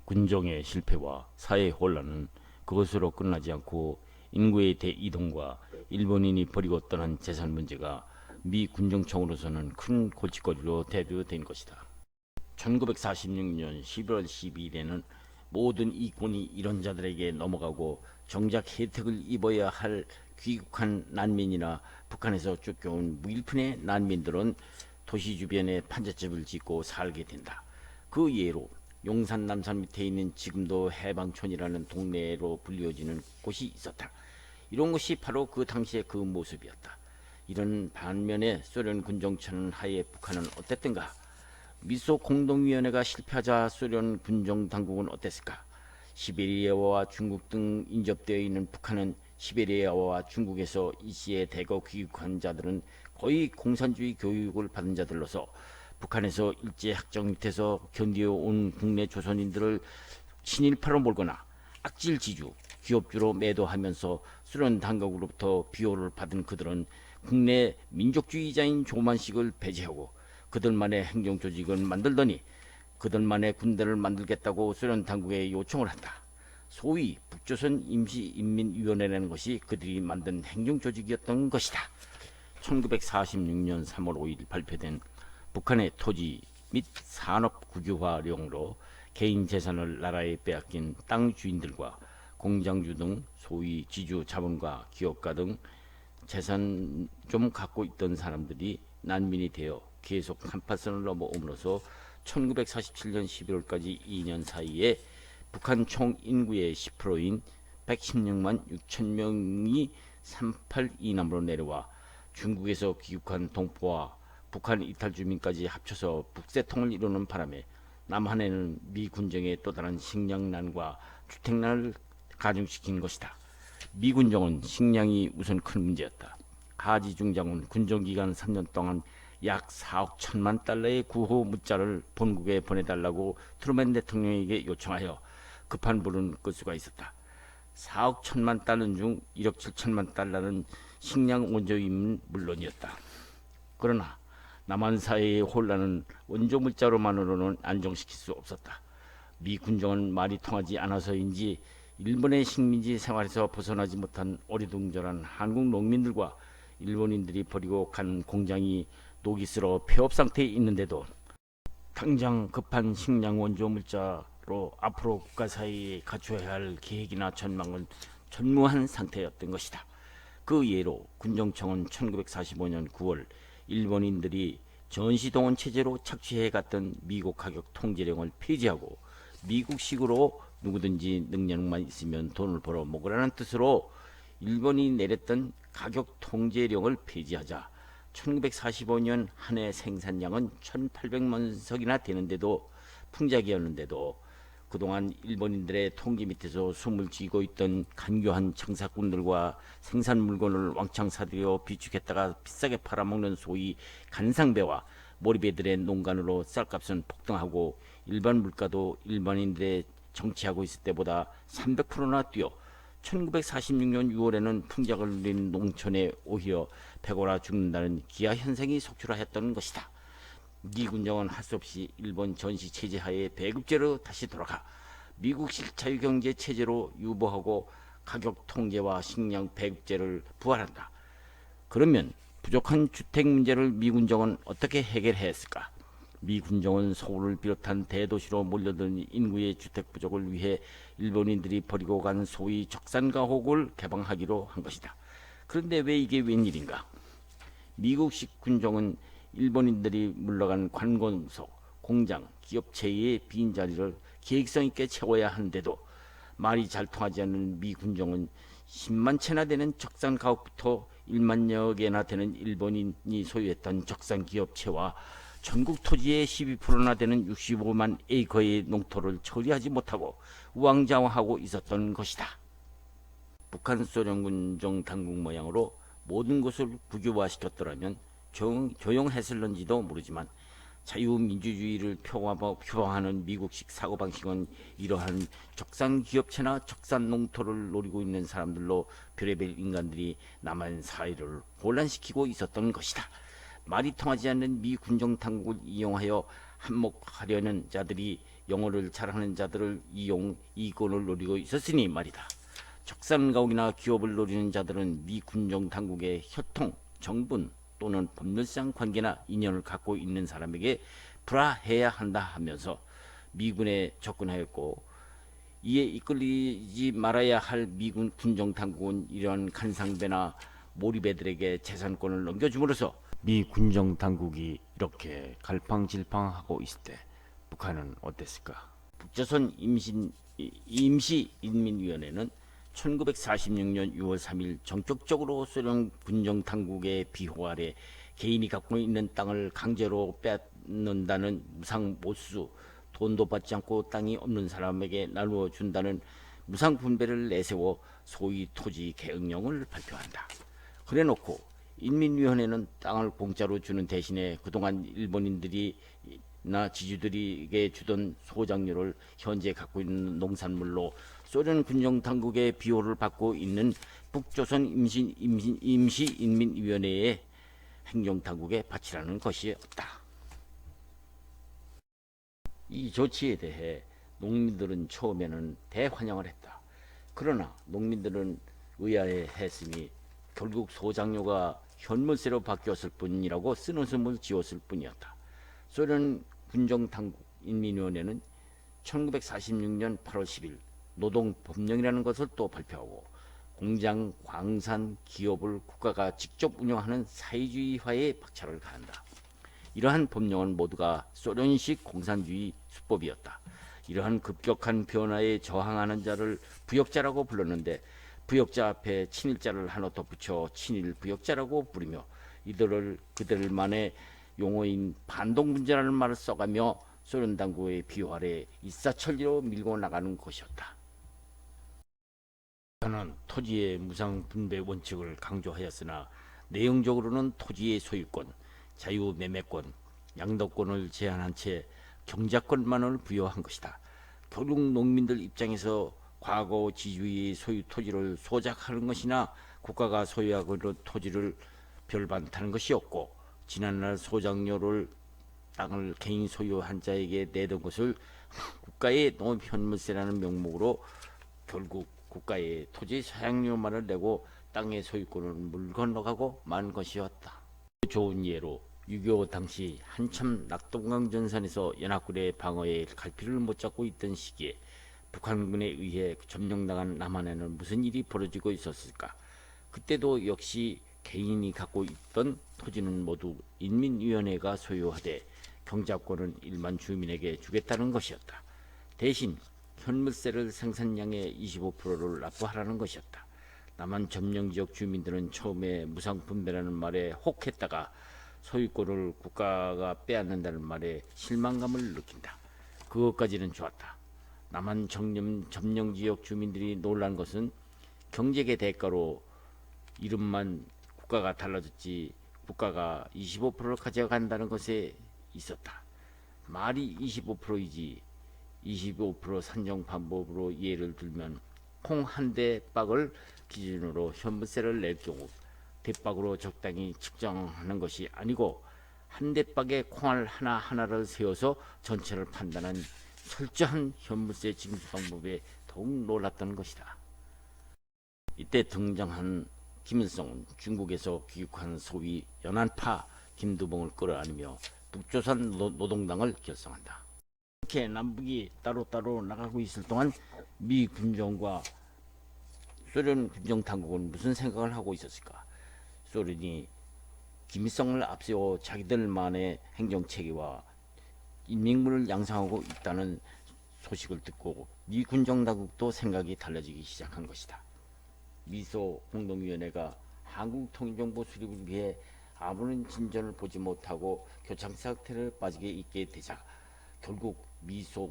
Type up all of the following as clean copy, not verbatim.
군정의 실패와 사회 혼란은 그것으로 끝나지 않고 인구의 대이동과 일본인이 버리고 떠난 재산 문제가 미 군정청으로서는 큰 골칫거리로 대두된 것이다. 1946년 11월 12일에는 모든 이권이 이런 자들에게 넘어가고 정작 혜택을 입어야 할 귀국한 난민이나 북한에서 쫓겨온 무일푼의 난민들은 도시 주변에 판잣집을 짓고 살게 된다. 그 예로 용산 남산 밑에 있는 지금도 해방촌이라는 동네로 불리워지는 곳이 있었다. 이런 것이 바로 그 당시의 그 모습이었다. 이런 반면에 소련 군정청 하에 북한은 어땠던가? 미소 공동위원회가 실패하자 소련 군정 당국은 어땠을까? 시베리아와 중국 등 인접되어 있는 북한은 시베리아와 중국에서 이시에 대거 귀국한 자들은 거의 공산주의 교육을 받은 자들로서 북한에서 일제 학정 밑에서 견디어온 국내 조선인들을 친일파로 몰거나 악질지주, 기업주로 매도하면서 소련 당국으로부터 비호를 받은 그들은 국내 민족주의자인 조만식을 배제하고 그들만의 행정조직을 만들더니 그들만의 군대를 만들겠다고 소련 당국에 요청을 한다. 소위 북조선 임시인민위원회라는 것이 그들이 만든 행정조직이었던 것이다. 1946년 3월 5일 발표된 북한의 토지 및 산업 국유화령으로 개인 재산을 나라에 빼앗긴 땅 주인들과 공장주 등 소위 지주 자본가 기업가 등 재산 좀 갖고 있던 사람들이 난민이 되어 계속 한파선을 넘어옴으로써 1947년 11월까지 2년 사이에 북한 총 인구의 10%인 116만 6천 명이 38 이남으로 내려와 중국에서 귀국한 동포와 북한 이탈 주민까지 합쳐서 북새통을 이루는 바람에 남한에는 미 군정의 또 다른 식량난과 주택난을 가중시킨 것이다. 미 군정은 식량이 우선 큰 문제였다. 하지 중장은 군정기간 3년 동안 약 4억 1천만 달러의 구호 문자를 본국에 보내달라고 트루먼 대통령에게 요청하여 급한 불은 끌 수가 있었다. 4억 1천만 달러 중 1억 7천만 달러는 식량 원조임은 물론이었다. 그러나 남한 사회의 혼란은 원조 물자로만으로는 안정시킬 수 없었다. 미 군정은 말이 통하지 않아서인지 일본의 식민지 생활에서 벗어나지 못한 어리둥절한 한국 농민들과 일본인들이 버리고 간 공장이 녹이 슬어 폐업 상태에 있는데도 당장 급한 식량 원조 물자로 앞으로 국가 사이에 갖춰야 할 계획이나 전망은 전무한 상태였던 것이다. 그 예로 군정청은 1945년 9월 일본인들이 전시동원 체제로 착취해갔던 미국 가격 통제령을 폐지하고 미국식으로 누구든지 능력만 있으면 돈을 벌어 먹으라는 뜻으로 일본이 내렸던 가격 통제령을 폐지하자 1945년 한 해 생산량은 1800만 석이나 되는데도 풍작이었는데도 그동안 일본인들의 통제 밑에서 숨을 쥐고 있던 간교한 장사꾼들과 생산 물건을 왕창 사들여 비축했다가 비싸게 팔아먹는 소위 간상배와 몰이배들의 농간으로 쌀값은 폭등하고 일반 물가도 일반인들의 정치하고 있을 때보다 300%나 뛰어 1946년 6월에는 풍작을 누린 농촌에 오히려 배고라 죽는다는 기아 현상이 속출하였던 것이다. 미 군정은 할 수 없이 일본 전시 체제 하에 배급제로 다시 돌아가 미국식 자유경제 체제로 유보하고 가격 통제와 식량 배급제를 부활한다. 그러면 부족한 주택 문제를 미 군정은 어떻게 해결했을까? 미 군정은 서울을 비롯한 대도시로 몰려든 인구의 주택 부족을 위해 일본인들이 버리고 간 소위 적산가옥을 개방하기로 한 것이다. 그런데 왜 이게 웬일인가? 미국식 군정은 일본인들이 물러간 관공서, 공장, 기업체의 빈자리를 계획성 있게 채워야 하는데도 말이 잘 통하지 않는 미 군정은 10만 채나 되는 적산 가옥부터 1만여 개나 되는 일본인이 소유했던 적산 기업체와 전국 토지의 12%나 되는 65만 에이커의 농토를 처리하지 못하고 우왕좌왕하고 있었던 것이다. 북한 소련 군정 당국 모양으로 모든 것을 국유화시켰더라면 조용했을런지도 모르지만 자유민주주의를 표방하는 미국식 사고방식은 이러한 적산기업체나 적산농토를 노리고 있는 사람들로 별의별 인간들이 남한 사회를 혼란시키고 있었던 것이다. 말이 통하지 않는 미 군정당국을 이용하여 한몫하려는 자들이 영어를 잘하는 자들을 이권을 노리고 있었으니 말이다. 적산가옥이나 기업을 노리는 자들은 미 군정 당국의 혈통, 정분 또는 법률상 관계나 인연을 갖고 있는 사람에게 불화해야 한다 하면서 미군에 접근하였고, 이에 이끌리지 말아야 할 미군 군정 당국은 이러한 간상배나 몰입애들에게 재산권을 넘겨줌으로써 미 군정 당국이 이렇게 갈팡질팡하고 있을 때 북한은 어땠을까? 북조선 임시인민위원회는 1946년 6월 3일 전격적으로 소련 군정 당국의 비호 아래 개인이 갖고 있는 땅을 강제로 빼앗는다는 무상 못수, 돈도 받지 않고 땅이 없는 사람에게 나누어 준다는 무상 분배를 내세워 소위 토지 계획령을 발표한다. 그래놓고 인민위원회는 땅을 공짜로 주는 대신에 그동안 일본인들이나 지주들에게 주던 소작료를 현재 갖고 있는 농산물로 소련 군정 당국의 비호를 받고 있는 북조선 임시인민위원회의 행정당국에 바치라는 것이었다. 이 조치에 대해 농민들은 처음에는 대환영을 했다. 그러나 농민들은 의아해했으니 결국 소작료가 현물세로 바뀌었을 뿐이라고 쓴웃음을 지었을 뿐이었다. 소련 군정당국 인민위원회는 1946년 8월 10일 노동법령이라는 것을 또 발표하고 공장, 광산, 기업을 국가가 직접 운영하는 사회주의화에 박차를 가한다. 이러한 법령은 모두가 소련식 공산주의 수법이었다. 이러한 급격한 변화에 저항하는 자를 부역자라고 불렀는데, 부역자 앞에 친일자를 하나 덧붙여 친일 부역자라고 부르며 이들을 그들만의 용어인 반동분자라는 말을 써가며 소련 당국의 비호 아래 일사천리로 밀고 나가는 것이었다. 저는 토지의 무상 분배 원칙을 강조하였으나 내용적으로는 토지의 소유권, 자유매매권, 양도권을 제한한 채 경작권만을 부여한 것이다. 결국 농민들 입장에서 과거 지주의 소유 토지를 소작하는 것이나 국가가 소유하고 있는 토지를 별반타는 것이었고, 지난날 소작료를 땅을 개인 소유한 자에게 내던 것을 국가의 농업현물세라는 명목으로 결국 국가의 토지 사용료만을 내고 땅의 소유권을 물 건너가고 만 것이었다. 좋은 예로 6.25 당시 한참 낙동강 전선에서 연합군의 방어에 갈피를 못 잡고 있던 시기에 북한군에 의해 점령당한 남한에는 무슨 일이 벌어지고 있었을까? 그때도 역시 개인이 갖고 있던 토지는 모두 인민위원회가 소유하되 경작권은 일반 주민에게 주겠다는 것이었다. 대신 현물세를 생산량의 25%를 납부하라는 것이었다. 남한 점령지역 주민들은 처음에 무상분배라는 말에 혹했다가 소유권을 국가가 빼앗는다는 말에 실망감을 느낀다. 그것까지는 좋았다. 남한 점령지역 주민들이 놀란 것은 경제의 대가로 이름만 국가가 달라졌지 국가가 25%를 가져간다는 것에 있었다. 말이 25%이지 25% 산정 방법으로 예를 들면 콩 한 대박을 기준으로 현물세를 낼 경우 대박으로 적당히 측정하는 것이 아니고 한 대박에 콩알 하나하나를 세워서 전체를 판단한 철저한 현물세 징수 방법에 더욱 놀랐던 것이다. 이때 등장한 김일성은 중국에서 귀국한 소위 연안파 김두봉을 끌어안으며 북조선 노동당을 결성한다. 이렇게 남북이 따로따로 나가고 있을 동안 미 군정과 소련 군정 당국은 무슨 생각을 하고 있었을까? 소련이 김일성을 앞세워 자기들만의 행정체계와 인민군을 양성하고 있다는 소식을 듣고 미 군정 당국도 생각이 달라지기 시작한 것이다. 미소 공동위원회가 한국 통일정부 수립을 위해 아무런 진전을 보지 못하고 교착 상태를 빠지게 있게 되자 결국 미소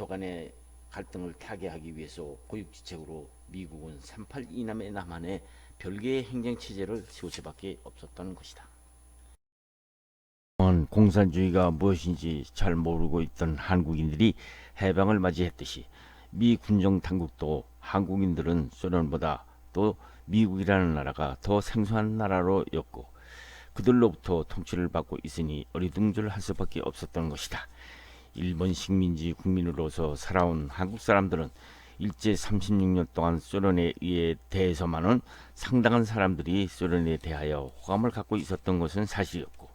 간의 갈등을 타개하기 위해서 고육지책으로 미국은 3.8 이남의 남한에 별개의 행정체제를 세울 수밖에 없었던 것이다. 공산주의가 무엇인지 잘 모르고 있던 한국인들이 해방을 맞이했듯이 미 군정 당국도 한국인들은 소련보다 또 미국이라는 나라가 더 생소한 나라로 였고 그들로부터 통치를 받고 있으니 어리둥절할 수밖에 없었던 것이다. 일본 식민지 국민으로서 살아온 한국 사람들은 일제 36년 동안 소련에 의해 대해서만은 상당한 사람들이 소련에 대하여 호감을 갖고 있었던 것은 사실이었고,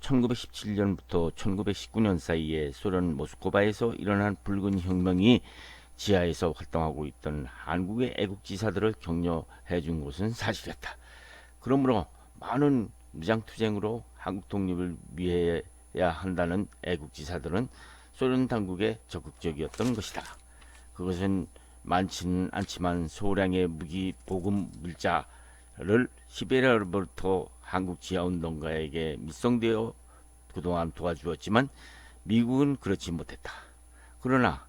1917년부터 1919년 사이에 소련 모스크바에서 일어난 붉은 혁명이 지하에서 활동하고 있던 한국의 애국지사들을 격려해 준 것은 사실이었다. 그러므로 많은 무장투쟁으로 한국 독립을 위해야 한다는 애국지사들은 소련 당국에 적극적이었던 것이다. 그것은 많지는 않지만 소량의 무기 보급 물자를 시베리아로부터 한국 지하운동가에게密送되어 그동안 도와주었지만 미국은 그렇지 못했다. 그러나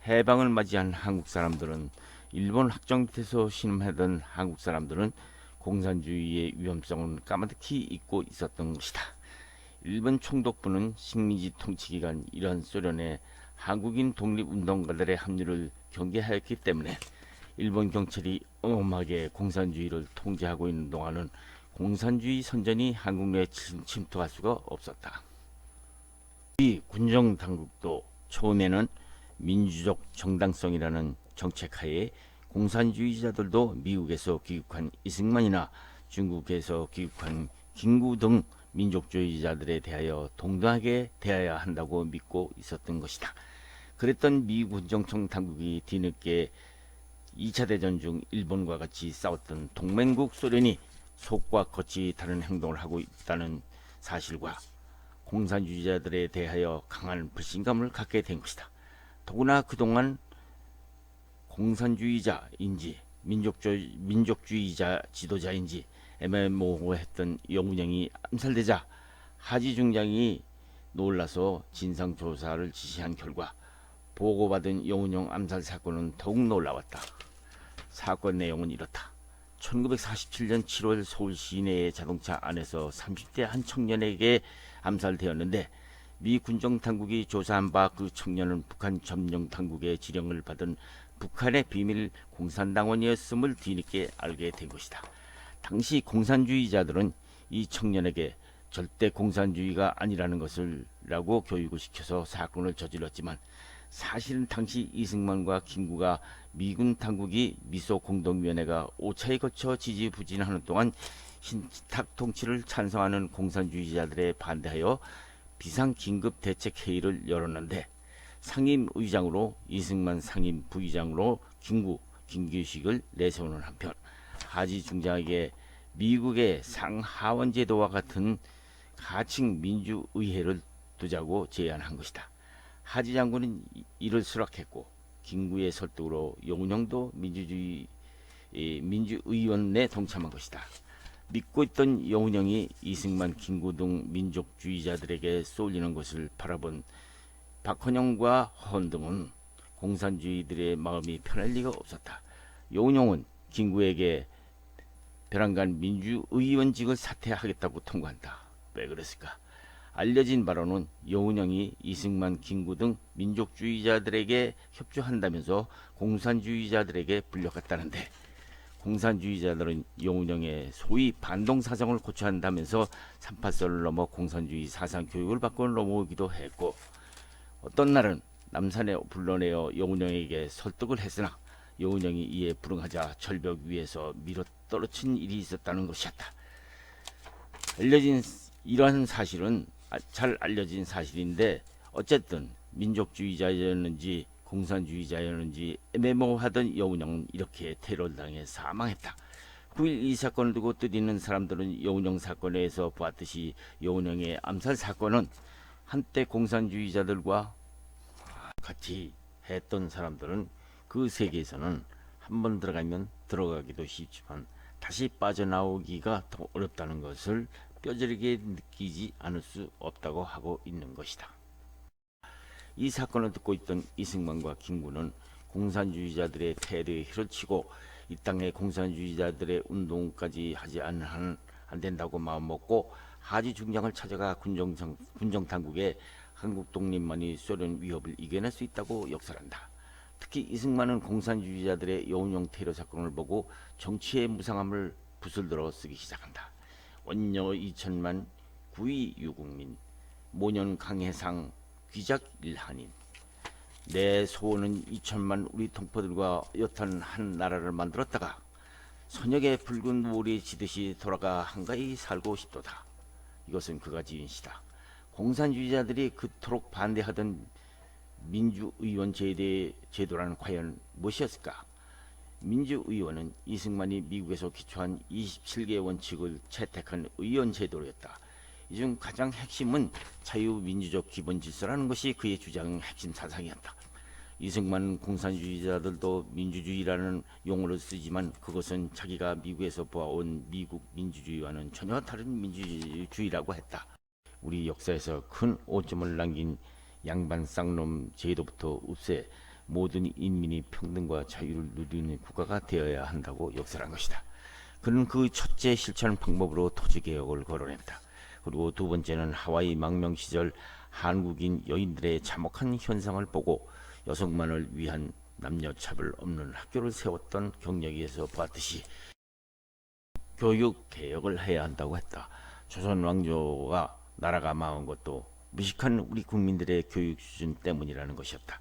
해방을 맞이한 한국 사람들은, 일본 학정 밑에서 신음하던 한국 사람들은 공산주의의 위험성은 까마득히 잊고 있었던 것이다. 일본 총독부는 식민지 통치기간 이러한 소련의 한국인 독립운동가들의 합류를 경계하였기 때문에 일본 경찰이 엄하게 공산주의를 통제하고 있는 동안은 공산주의 선전이 한국 내에 침투할 수가 없었다. 이 군정 당국도 처음에는 민주적 정당성이라는 정책하에 공산주의자들도 미국에서 귀국한 이승만이나 중국에서 귀국한 김구 등 민족주의자들에 대하여 동등하게 대해야 한다고 믿고 있었던 것이다. 그랬던 미국 군정청 당국이 뒤늦게 2차 대전 중 일본과 같이 싸웠던 동맹국 소련이 속과 겉이 다른 행동을 하고 있다는 사실과 공산주의자들에 대하여 강한 불신감을 갖게 된 것이다. 더구나 그동안 공산주의자인지 민족주의자 지도자인지 애매모호했던 영운형이 암살되자 하지 중장이 놀라서 진상조사를 지시한 결과 보고받은 영운형 암살 사건은 더욱 놀라웠다. 사건 내용은 이렇다. 1947년 7월 서울 시내의 자동차 안에서 30대 한 청년에게 암살되었는데, 미 군정 당국이 조사한 바 그 청년은 북한 점령 당국의 지령을 받은 북한의 비밀 공산당원이었음을 뒤늦게 알게 된 것이다. 당시 공산주의자들은 이 청년에게 절대 공산주의가 아니라는 것을 라고 교육을 시켜서 사건을 저질렀지만, 사실은 당시 이승만과 김구가 미군 당국이 미소 공동위원회가 5차에 거쳐 지지부진하는 동안 신탁 통치를 찬성하는 공산주의자들에 반대하여 비상긴급 대책회의를 열었는데, 상임의장으로 이승만, 상임 부의장으로 김규식을 내세우는 한편 하지 중장에게 미국의 상하원 제도와 같은 가칭 민주의회를 두자고 제안한 것이다. 하지 장군은 이를 수락했고, 김구의 설득으로 영운형도 민주의원에 동참한 것이다. 믿고 있던 영운형이 이승만, 김구 등 민족주의자들에게 쏠리는 것을 바라본 박헌영과 허헌 등은 공산주의들의 마음이 편할 리가 없었다. 영운형은 김구에게 벼랑간 민주의원직을 사퇴하겠다고 통보한다. 왜 그랬을까? 알려진 바로는 영운형이 이승만, 김구 등 민족주의자들에게 협조한다면서 공산주의자들에게 불려갔다는데, 공산주의자들은 영운형의 소위 반동사상을 고쳐한다면서 38선을 넘어 공산주의 사상 교육을 받고 넘어오기도 했고, 어떤 날은 남산에 불러내어 영운형에게 설득을 했으나 영운형이 이에 불응하자 절벽 위에서 밀어 떨어진 일이 있었다는 것이었다. 이러한 사실은 잘 알려진 사실인데, 어쨌든 민족주의자였는지 공산주의자였는지 애매모호하던 영운형은 이렇게 테러를 당해 사망했다. 9.12 이 사건을 두고 뜻있는 사람들은 영운형 사건에서 보았듯이 영운형의 암살 사건은 한때 공산주의자들과 같이 했던 사람들은 그 세계에서는 한번 들어가면 들어가기도 쉽지만 다시 빠져나오기가 더 어렵다는 것을 뼈저리게 느끼지 않을 수 없다고 하고 있는 것이다. 이 사건을 듣고 있던 이승만과 김구는 공산주의자들의 테러에 힐을 치고 이 땅에 공산주의자들의 운동까지 하지 않으면 안 된다고 마음먹고 하지 중장을 찾아가 군정당국에 한국 독립만이 소련 위협을 이겨낼 수 있다고 역설한다. 특히 이승만은 공산주의자들의 영운형 테러 사건을 보고 정치의 무상함을 붓을 들어 쓰기 시작한다. 원녀 2천만, 구이 유국민, 모년 강해상 귀작 일한인. 내 소원은 2천만 우리 동포들과 여탄 한 나라를 만들었다가 선역의 붉은 모리 지듯이 돌아가 한가히 살고 싶도다. 이것은 그가 지은 시다. 공산주의자들이 그토록 반대하던 민주의원 제도라는 과연 무엇이었을까? 민주의원은 이승만이 미국에서 기초한 27개 원칙을 채택한 의원 제도였다. 이 중 가장 핵심은 자유민주적 기본질서라는 것이 그의 주장의 핵심 사상이었다. 이승만 공산주의자들도 민주주의라는 용어를 쓰지만 그것은 자기가 미국에서 보아온 미국 민주주의와는 전혀 다른 민주주의라고 했다. 우리 역사에서 큰 오점을 남긴 양반 쌍놈 제도부터 없애 모든 인민이 평등과 자유를 누리는 국가가 되어야 한다고 역설한 것이다. 그는 그 첫째 실천 방법으로 토지개혁을 거론했다. 그리고 두 번째는 하와이 망명 시절 한국인 여인들의 참혹한 현상을 보고 여성만을 위한 남녀차별 없는 학교를 세웠던 경력에서 보았듯이 교육 개혁을 해야 한다고 했다. 조선 왕조가 나라가 망한 것도 무식한 우리 국민들의 교육 수준 때문이라는 것이었다.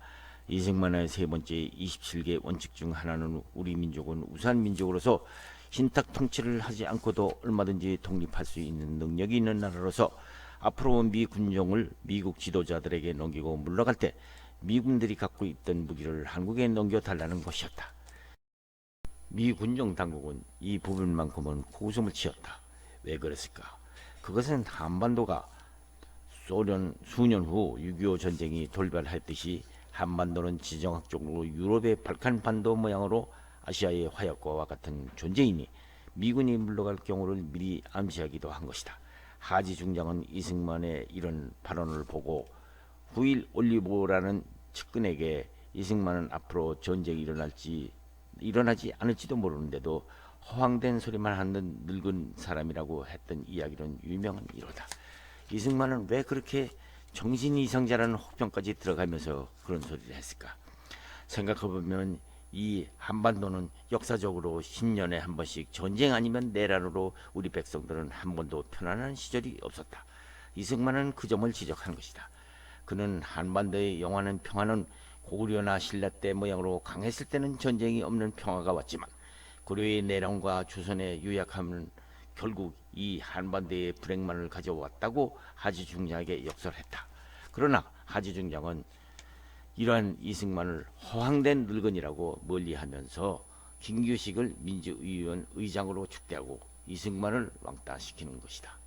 이승만의 세 번째 27개 원칙 중 하나는 우리 민족은 우수한 민족으로서 신탁 통치를 하지 않고도 얼마든지 독립할 수 있는 능력이 있는 나라로서 앞으로 미 군종을 미국 지도자들에게 넘기고 물러갈 때 미군들이 갖고 있던 무기를 한국에 넘겨달라는 것이었다. 미 군종 당국은 이 부분만큼은 고웃음을 치었다. 왜 그랬을까? 그것은 한반도가 소련 수년 후 6.25 전쟁이 돌발했듯이 한반도는 지정학적으로 유럽의 발칸반도 모양으로 아시아의 화약과와 같은 존재이니 미군이 물러갈 경우를 미리 암시하기도 한 것이다. 하지 중장은 이승만의 이런 발언을 보고 후일 올리보라는 측근에게 이승만은 앞으로 전쟁이 일어나지 않을지도 모르는데도 허황된 소리만 하는 늙은 사람이라고 했던 이야기는 유명한 이로다. 이승만은 왜 그렇게 정신 이상자라는 혹평까지 들어가면서 그런 소리를 했을까? 생각해보면 이 한반도는 역사적으로 10년에 한 번씩 전쟁 아니면 내란으로 우리 백성들은 한 번도 편안한 시절이 없었다. 이승만은 그 점을 지적한 것이다. 그는 한반도의 영원한 평화는 고구려나 신라 때 모양으로 강했을 때는 전쟁이 없는 평화가 왔지만 고려의 내란과 조선의 유약함은 결국 이 한반도의 불행만을 가져왔다고 하지중장에게 역설했다. 그러나 하지중장은 이러한 이승만을 허황된 늙은이라고 멀리하면서 김규식을 민주의원 의장으로 축대하고 이승만을 왕따시키는 것이다.